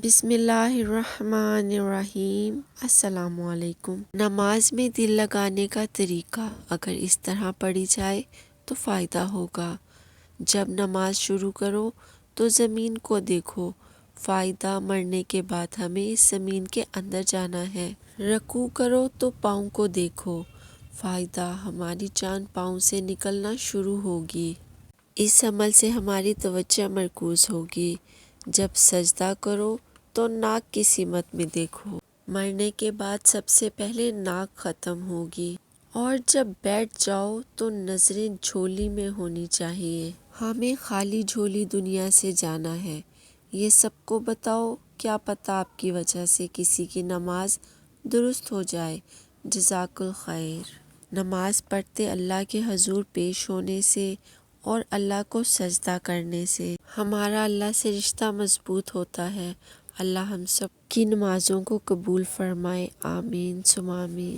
بسم اللہ الرحمن الرحیم۔ السلام علیکم۔ نماز میں دل لگانے کا طریقہ اگر اس طرح پڑھی جائے تو فائدہ ہوگا۔ جب نماز شروع کرو تو زمین کو دیکھو، فائدہ مرنے کے بعد ہمیں اس زمین کے اندر جانا ہے۔ رکوع کرو تو پاؤں کو دیکھو، فائدہ ہماری جان پاؤں سے نکلنا شروع ہوگی۔ اس عمل سے ہماری توجہ مرکوز ہوگی۔ جب سجدہ کرو تو ناک کی سمت میں دیکھو، مرنے کے بعد سب سے پہلے ناک ختم ہوگی، اور جب بیٹھ جاؤ تو نظریں جھولی میں ہونی چاہیے۔ ہمیں خالی جھولی دنیا سے جانا ہے۔ یہ سب کو بتاؤ، کیا پتہ آپ کی وجہ سے کسی کی نماز درست ہو جائے۔ جزاک الخیر۔ نماز پڑھتے اللہ کے حضور پیش ہونے سے اور اللہ کو سجدہ کرنے سے ہمارا اللہ سے رشتہ مضبوط ہوتا ہے۔ اللہ ہم سب کی نمازوں کو قبول فرمائے، آمین ثم آمین۔